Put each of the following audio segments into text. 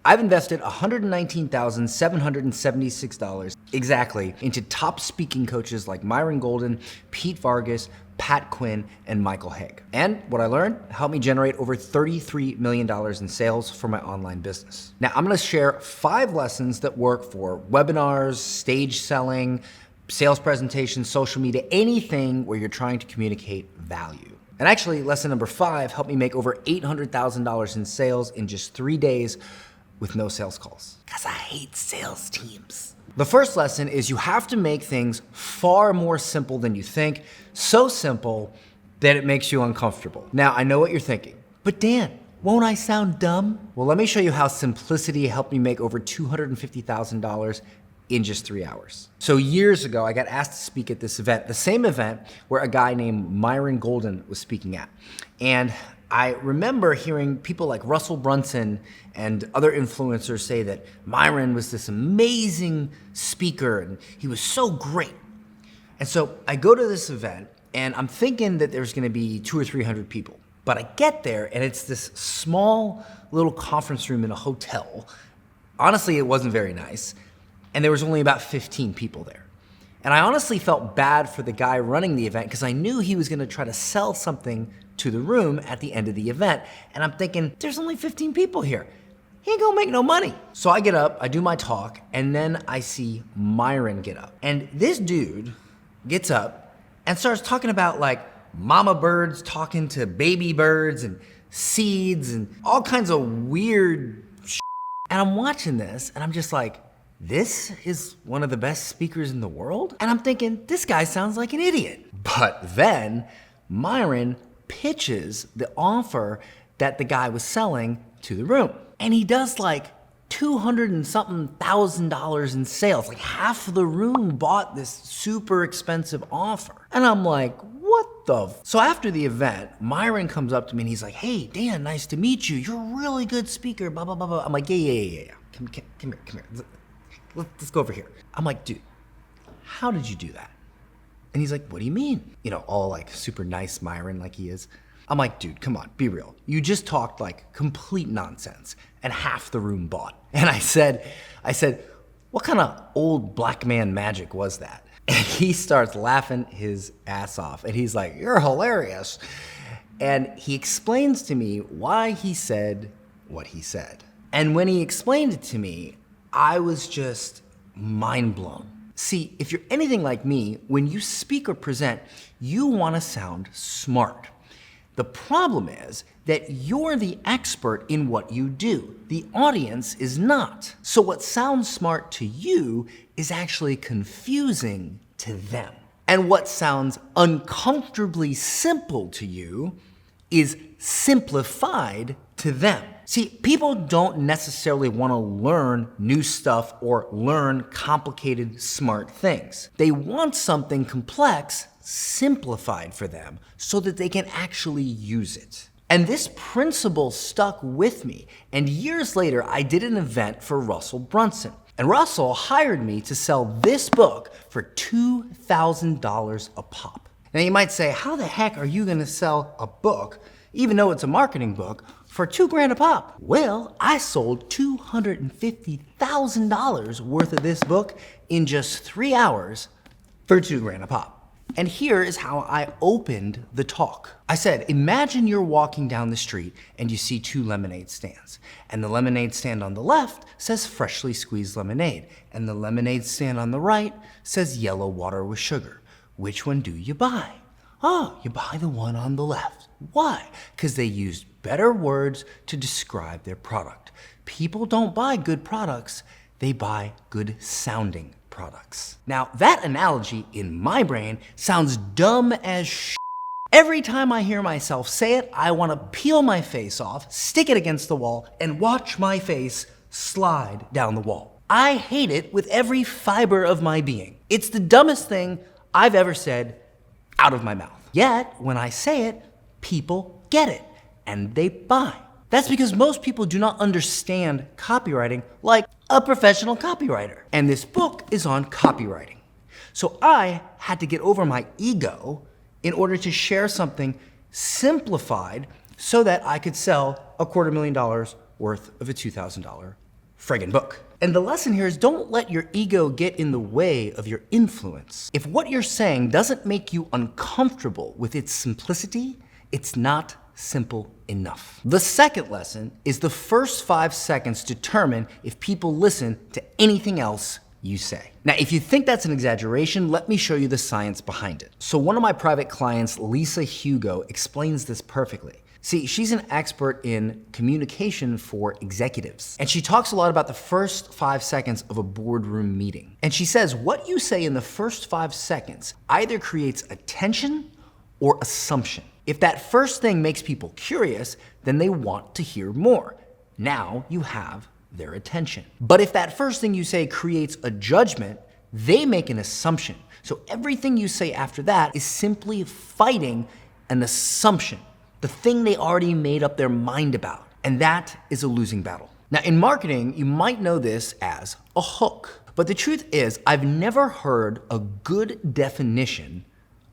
I've invested $119,776 exactly into top speaking coaches like Myron Golden, Pete Vargas, Pat Quinn, and Michael Hague. And what I learned helped me generate over $33 million in sales for my online business. Now, I'm gonna share 5 lessons that work for webinars, stage selling, sales presentations, social media, anything where you're trying to communicate value. And actually, lesson number 5 helped me make over $800,000 in sales in just 3 days with no sales calls. Because I hate sales teams. The first lesson is you have to make things far more simple than you think, so simple that it makes you uncomfortable. Now, I know what you're thinking, but Dan, won't I sound dumb? Well, let me show you how simplicity helped me make over $250,000 in just 3 hours. So years ago, I got asked to speak at this event, the same event where a guy named Myron Golden was speaking at. And I remember hearing people like Russell Brunson and other influencers say that Myron was this amazing speaker and he was so great. And so I go to this event and I'm thinking that there's gonna be 200 or 300 people. But I get there and it's this small little conference room in a hotel. Honestly, it wasn't very nice. And there was only about 15 people there. And I honestly felt bad for the guy running the event because I knew he was gonna try to sell something to the room at the end of the event. And I'm thinking, there's only 15 people here. He ain't gonna make no money. So I get up, I do my talk, and then I see Myron get up. And this dude gets up and starts talking about like mama birds talking to baby birds and seeds and all kinds of weird shit. And I'm watching this and I'm just like, this is one of the best speakers in the world? And I'm thinking, this guy sounds like an idiot. But then Myron pitches the offer that the guy was selling to the room. And he does like $200 and something thousand in sales. Like half of the room bought this super expensive offer. And I'm like, what the f-? So after the event, Myron comes up to me and he's like, hey, Dan, nice to meet you. You're a really good speaker, blah, blah, blah, blah. I'm like, yeah. Come here. Let's go over here. I'm like, dude, how did you do that? And he's like, what do you mean? You know, all like super nice Myron like he is. I'm like, dude, come on, be real. You just talked like complete nonsense and half the room bought. And I said, what kind of old black man magic was that? And he starts laughing his ass off. And he's like, you're hilarious. And he explains to me why he said what he said. And when he explained it to me, I was just mind blown. See, if you're anything like me, when you speak or present, you want to sound smart. The problem is that you're the expert in what you do. The audience is not. So what sounds smart to you is actually confusing to them. And what sounds uncomfortably simple to you is simplified to them. See, people don't necessarily want to learn new stuff or learn complicated, smart things. They want something complex simplified for them so that they can actually use it. And this principle stuck with me. And years later, I did an event for Russell Brunson. And Russell hired me to sell this book for $2,000 a pop. Now you might say, how the heck are you gonna sell a book, even though it's a marketing book, for $2,000 a pop? Well, I sold $250,000 worth of this book in just 3 hours for $2,000 a pop. And here is how I opened the talk. I said, imagine you're walking down the street and you see 2 lemonade stands. And the lemonade stand on the left says freshly squeezed lemonade. And the lemonade stand on the right says yellow water with sugar. Which one do you buy? Oh, you buy the one on the left. Why? Because they used better words to describe their product. People don't buy good products, they buy good sounding products. Now, that analogy in my brain sounds dumb as shit. Every time I hear myself say it, I want to peel my face off, stick it against the wall, and watch my face slide down the wall. I hate it with every fiber of my being. It's the dumbest thing I've ever said out of my mouth. Yet, when I say it, people get it, and they buy. That's because most people do not understand copywriting like a professional copywriter. And this book is on copywriting. So I had to get over my ego in order to share something simplified so that I could sell $250,000 worth of a $2,000 friggin' book. And the lesson here is don't let your ego get in the way of your influence. If what you're saying doesn't make you uncomfortable with its simplicity, it's not simple enough. The second lesson is the first 5 seconds determine if people listen to anything else you say. Now, if you think that's an exaggeration, let me show you the science behind it. So one of my private clients, Lisa Hugo, explains this perfectly. See, she's an expert in communication for executives. And she talks a lot about the first 5 seconds of a boardroom meeting. And she says what you say in the first 5 seconds either creates attention or assumption. If that first thing makes people curious, then they want to hear more. Now you have their attention. But if that first thing you say creates a judgment, they make an assumption. So everything you say after that is simply fighting an assumption, the thing they already made up their mind about. And that is a losing battle. Now in marketing, you might know this as a hook. But the truth is, I've never heard a good definition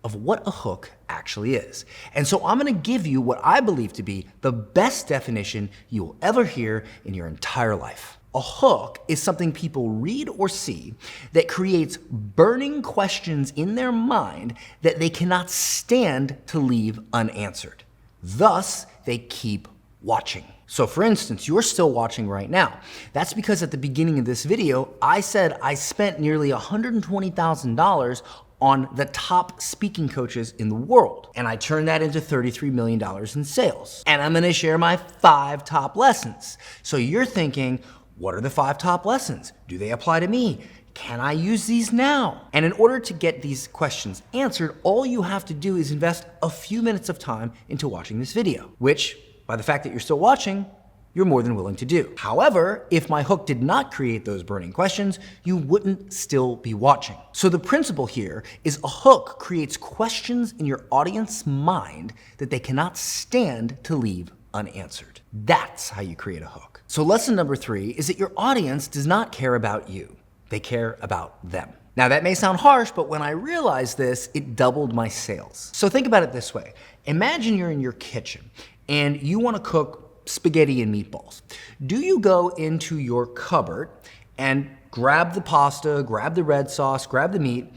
of what a hook actually is. And so I'm gonna give you what I believe to be the best definition you will ever hear in your entire life. A hook is something people read or see that creates burning questions in their mind that they cannot stand to leave unanswered. Thus, they keep watching. So for instance, you're still watching right now. That's because at the beginning of this video, I said I spent nearly $120,000 on the top speaking coaches in the world. And I turned that into $33 million in sales. And I'm gonna share my 5 top lessons. So you're thinking, what are the 5 top lessons? Do they apply to me? Can I use these now? And in order to get these questions answered, all you have to do is invest a few minutes of time into watching this video, which, by the fact that you're still watching, you're more than willing to do. However, if my hook did not create those burning questions, you wouldn't still be watching. So the principle here is a hook creates questions in your audience's mind that they cannot stand to leave unanswered. That's how you create a hook. So lesson number 3 is that your audience does not care about you. They care about them. Now that may sound harsh, but when I realized this, it doubled my sales. So think about it this way. Imagine you're in your kitchen and you want to cook spaghetti and meatballs. Do you go into your cupboard and grab the pasta, grab the red sauce, grab the meat,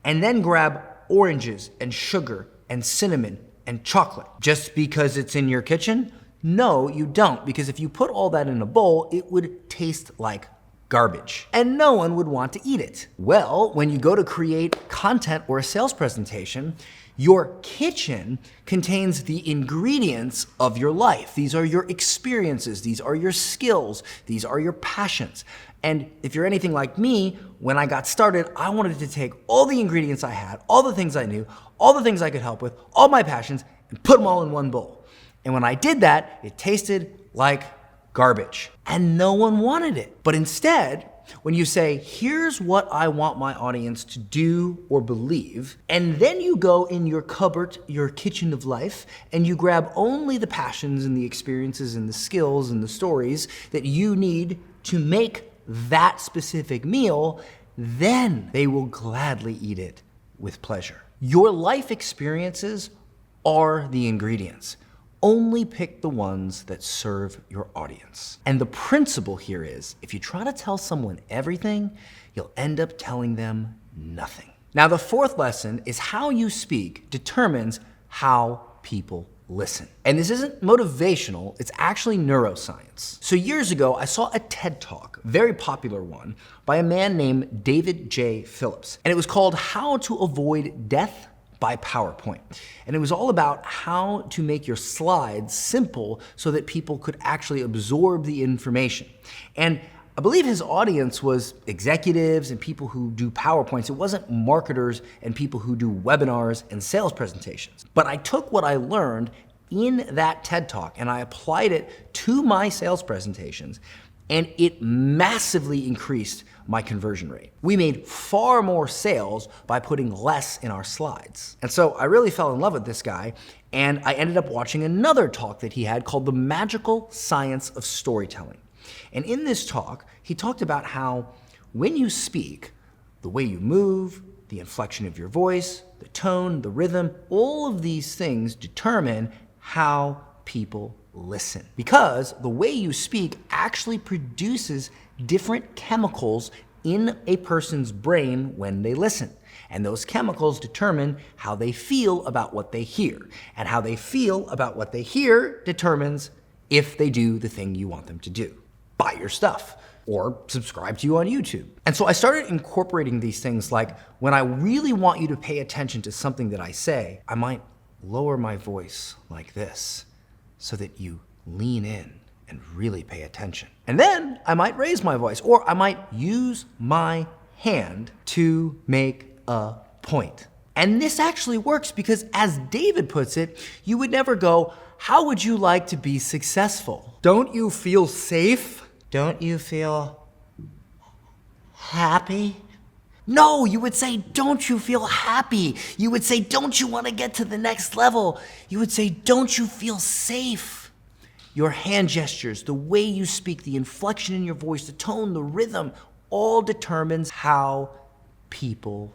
and then grab oranges and sugar and cinnamon and chocolate just because it's in your kitchen? No, you don't, because if you put all that in a bowl, it would taste like garbage, and no one would want to eat it. Well, when you go to create content or a sales presentation, your kitchen contains the ingredients of your life. These are your experiences, these are your skills, these are your passions. And if you're anything like me, when I got started, I wanted to take all the ingredients I had, all the things I knew, all the things I could help with, all my passions, and put them all in one bowl. And when I did that, it tasted like garbage, and no one wanted it. But instead, when you say, here's what I want my audience to do or believe, and then you go in your cupboard, your kitchen of life, and you grab only the passions and the experiences and the skills and the stories that you need to make that specific meal, then they will gladly eat it with pleasure. Your life experiences are the ingredients. Only pick the ones that serve your audience. And the principle here is, if you try to tell someone everything, you'll end up telling them nothing. Now, the 4th lesson is how you speak determines how people listen. And this isn't motivational, it's actually neuroscience. So years ago, I saw a TED Talk, a very popular one, by a man named David J. Phillips. And it was called How to Avoid Death by PowerPoint. And it was all about how to make your slides simple so that people could actually absorb the information. And I believe his audience was executives and people who do PowerPoints. It wasn't marketers and people who do webinars and sales presentations. But I took what I learned in that TED Talk and I applied it to my sales presentations, and it massively increased my conversion rate. We made far more sales by putting less in our slides. And so I really fell in love with this guy, and I ended up watching another talk that he had called The Magical Science of Storytelling. And in this talk, he talked about how when you speak, the way you move, the inflection of your voice, the tone, the rhythm, all of these things determine how people listen. Because the way you speak actually produces different chemicals in a person's brain when they listen. And those chemicals determine how they feel about what they hear. And how they feel about what they hear determines if they do the thing you want them to do. Buy your stuff or subscribe to you on YouTube. And so I started incorporating these things, like when I really want you to pay attention to something that I say, I might lower my voice like this so that you lean in and really pay attention. And then I might raise my voice, or I might use my hand to make a point. And this actually works because, as David puts it, you would never go, "How would you like to be successful? Don't you feel safe? Don't you feel happy?" No, you would say, "Don't you feel happy?" You would say, "Don't you want to get to the next level?" You would say, "Don't you feel safe?" Your hand gestures, the way you speak, the inflection in your voice, the tone, the rhythm, all determines how people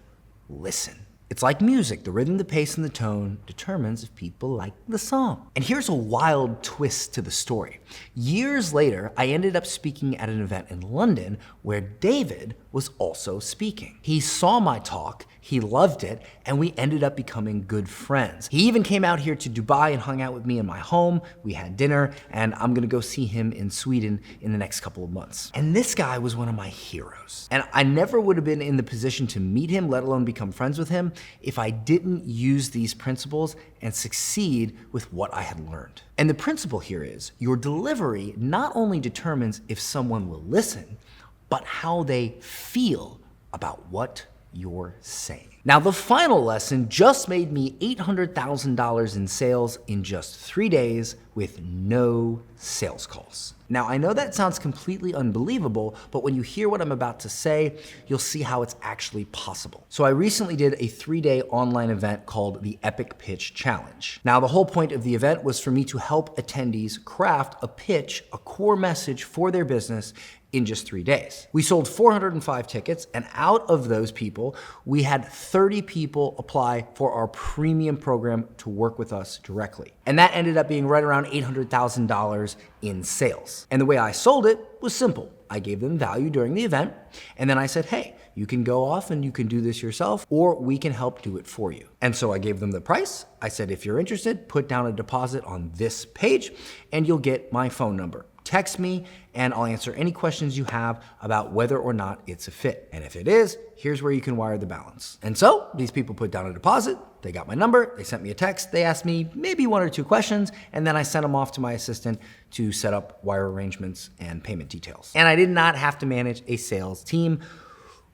listen. It's like music. The rhythm, the pace, and the tone determines if people like the song. And here's a wild twist to the story. Years later, I ended up speaking at an event in London where David was also speaking. He saw my talk, he loved it, and we ended up becoming good friends. He even came out here to Dubai and hung out with me in my home. We had dinner, and I'm gonna go see him in Sweden in the next couple of months. And this guy was one of my heroes. And I never would have been in the position to meet him, let alone become friends with him, if I didn't use these principles and succeed with what I had learned. And the principle here is, your delivery not only determines if someone will listen, but how they feel about what you're saying. Now, the final lesson just made me $800,000 in sales in just 3 days with no sales calls. Now, I know that sounds completely unbelievable, but when you hear what I'm about to say, you'll see how it's actually possible. So I recently did a 3-day online event called the Epic Pitch Challenge. Now, the whole point of the event was for me to help attendees craft a pitch, a core message for their business in just 3 days. We sold 405 tickets, and out of those people, we had 30 people apply for our premium program to work with us directly. And that ended up being right around $800,000 in sales. And the way I sold it was simple. I gave them value during the event, and then I said, "Hey, you can go off and you can do this yourself, or we can help do it for you." And so I gave them the price. I said, "If you're interested, put down a deposit on this page, and you'll get my phone number. Text me, and I'll answer any questions you have about whether or not it's a fit. And if it is, here's where you can wire the balance." And so these people put down a deposit, they got my number, they sent me a text, they asked me maybe 1 or 2 questions, and then I sent them off to my assistant to set up wire arrangements and payment details. And I did not have to manage a sales team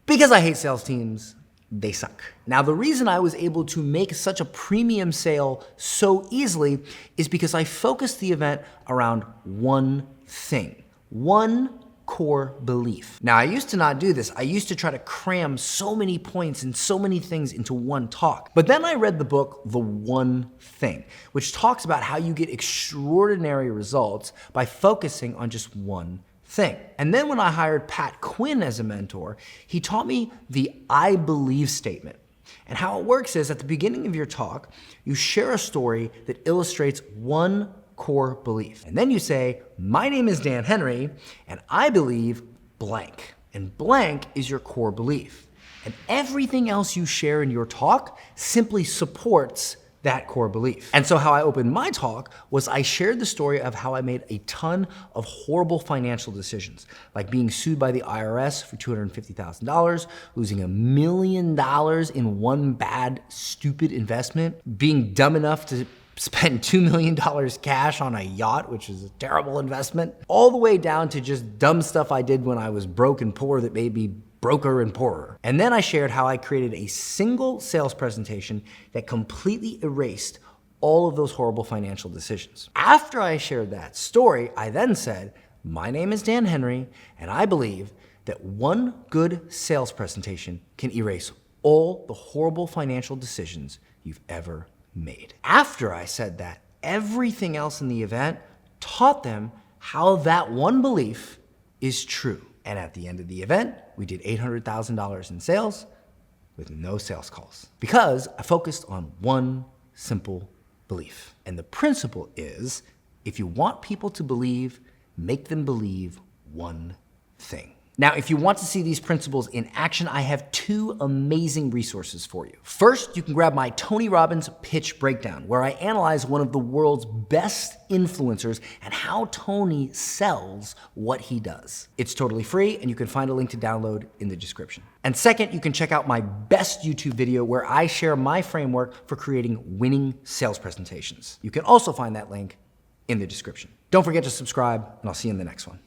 because I hate sales teams. They suck. Now, the reason I was able to make such a premium sale so easily is because I focused the event around one thing, one core belief. Now, I used to not do this. I used to try to cram so many points and so many things into one talk. But then I read the book, The One Thing, which talks about how you get extraordinary results by focusing on just one thing. And then when I hired Pat Quinn as a mentor, he taught me the I believe statement. And how it works is, at the beginning of your talk, you share a story that illustrates one core belief. And then you say, "My name is Dan Henry, and I believe blank." And blank is your core belief. And everything else you share in your talk simply supports that core belief. And so how I opened my talk was I shared the story of how I made a ton of horrible financial decisions, like being sued by the IRS for $250,000, losing $1 million in one bad, stupid investment, being dumb enough to spend $2 million cash on a yacht, which is a terrible investment, all the way down to just dumb stuff I did when I was broke and poor that made me broker and poorer. And then I shared how I created a single sales presentation that completely erased all of those horrible financial decisions. After I shared that story, I then said, "My name is Dan Henry, and I believe that one good sales presentation can erase all the horrible financial decisions you've ever made." After I said that, everything else in the event taught them how that one belief is true. And at the end of the event, we did $800,000 in sales with no sales calls, because I focused on one simple belief. And the principle is, If you want people to believe, make them believe one thing. Now, if you want to see these principles in action, I have two amazing resources for you. First, you can grab my Tony Robbins Pitch Breakdown, where I analyze one of the world's best influencers and how Tony sells what he does. It's totally free, and you can find a link to download in the description. And second, you can check out my best YouTube video where I share my framework for creating winning sales presentations. You can also find that link in the description. Don't forget to subscribe, and I'll see you in the next one.